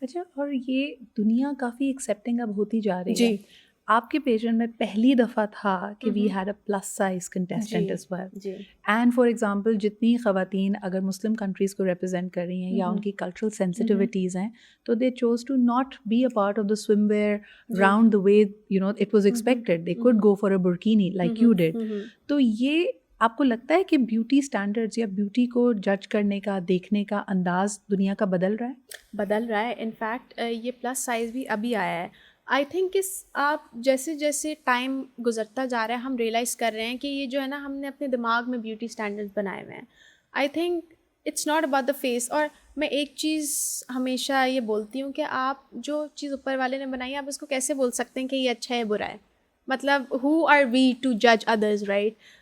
اچھا، اور یہ دنیا کافی ایکسیپٹنگ اب ہوتی جا رہی ہے. جی آپ کے پیجنٹ میں پہلی دفعہ تھا کہ we had a plus size contestant as well. جی اینڈ فار ایگزامپل جتنی خواتین اگر مسلم کنٹریز کو ریپرزینٹ کر رہی ہیں یا ان کی کلچرل سینسٹیوٹیز ہیں تو they chose to not be a part of the swimwear round the way you know it was expected. They could go for a burkini like you did. تو یہ آپ کو لگتا ہے کہ بیوٹی اسٹینڈرڈز یا بیوٹی کو جج کرنے کا دیکھنے کا انداز دنیا کا بدل رہا ہے؟ انفیکٹ یہ پلس سائز بھی ابھی آیا ہے. آئی تھنک اس آپ جیسے جیسے ٹائم گزرتا جا رہا ہے ہم ریئلائز کر رہے ہیں کہ یہ جو ہے نا ہم نے اپنے دماغ میں بیوٹی اسٹینڈرڈز بنائے ہوئے ہیں. I think it's not about the face. اور میں ایک چیز ہمیشہ یہ بولتی ہوں کہ آپ جو چیز اوپر والے نے بنائی ہے آپ اس کو کیسے بول سکتے ہیں کہ یہ اچھا ہے برا ہے. مطلب ہو آر وی ٹو جج others, right?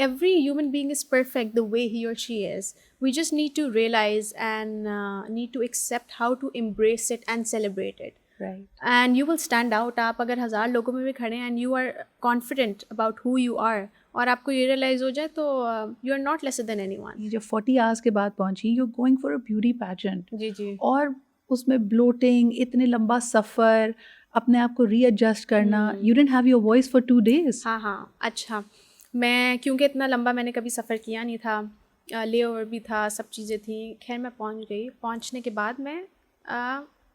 Every human being is perfect the way he or she is. We just need to realize and need to accept how to embrace it and celebrate it. Right. And you will stand out. آپ اگر 1000 لوگوں میں بھی کھڑے ہیں and you are confident about who you are اور آپ کو یہ ریئلائز ہو جائے تو you are not lesser than anyone. یہ جب 40 hours کے بعد پہنچی you're going for a beauty pageant. جی اور اس میں بلوٹنگ, اتنے لمبا سفر, اپنے آپ کو ری ایڈجسٹ کرنا. You didn't have your voice for 2 days. ہاں اچھا. میں کیونکہ اتنا لمبا میں نے کبھی سفر کیا نہیں تھا, لے اوور بھی تھا, سب چیزیں تھیں. خیر میں پہنچ گئی. پہنچنے کے بعد میں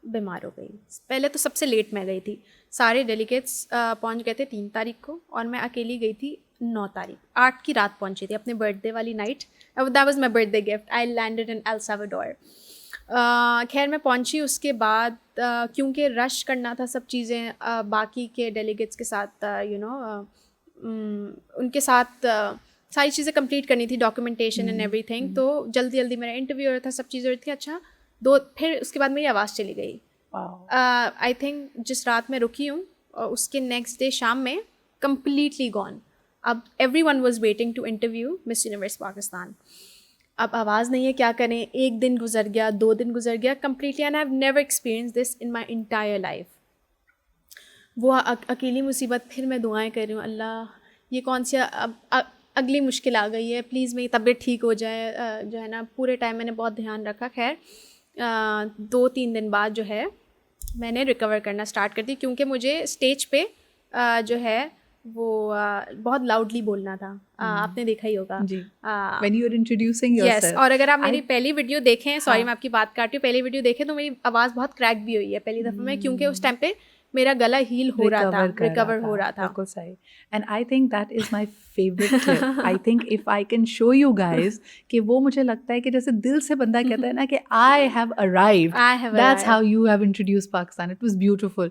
بیمار ہو گئی. پہلے تو سب سے لیٹ میں گئی تھی. سارے ڈیلیگیٹس پہنچ گئے تھے 3 تاریخ کو اور میں اکیلی گئی تھی 9 تاریخ. 8 کی رات پہنچی تھی اپنے برتھ ڈے والی night. That was my birthday gift. I landed in El Salvador. خیر میں پہنچی. اس کے بعد کیونکہ رش کرنا تھا سب چیزیں باقی کے ڈیلیگیٹس کے ساتھ, ان کے ساتھ ساری چیزیں کمپلیٹ کرنی تھی, ڈاکیومنٹیشن اینڈ ایوری تھنگ. تو جلدی جلدی میرا انٹرویو ہو رہا تھا, سب چیزیں ہو رہی تھی. اچھا پھر اس کے بعد میری آواز چلی گئی. آئی تھنک جس رات میں رکی ہوں اس کے نیکسٹ ڈے شام میں کمپلیٹلی گون. اب everyone was waiting to interview Miss Universe Pakistan. اب آواز نہیں ہے, کیا کریں. 1 دن گزر گیا, 2 دن گزر گیا completely, and I have never experience this in my entire life. وہ اکیلی مصیبت. پھر میں دعائیں کر رہی ہوں, اللہ یہ کون سی اب اگلی مشکل آ گئی ہے, پلیز میری طبیعت ٹھیک ہو جائے. جو ہے نا پورے ٹائم میں نے بہت دھیان رکھا. خیر 2-3 دن بعد جو ہے میں نے ریکور کرنا اسٹارٹ کر دی, کیونکہ مجھے اسٹیج پہ جو ہے وہ بہت لاؤڈلی بولنا تھا. آپ نے دیکھا ہی ہوگا when you are introducing yourself. یس. اور اگر آپ میری پہلی ویڈیو دیکھیں, سوری میں آپ کی بات کاٹ رہی ہوں, پہلی ویڈیو دیکھیں تو میری آواز بہت کریک بھی ہوئی ہے پہلی دفعہ میں, کیونکہ اس ٹائم پہ میرا گلا ہیل ہو رہا تھا, ریکور ہو رہا تھا. بالکل صحیح. And I think that is my favourite clip. I think if I can show you guys کہ وہ مجھے لگتا ہے کہ جیسے دل سے بندہ کہتا ہے نا کہ I have arrived, that's how you have introduce Pakistan. It was beautiful.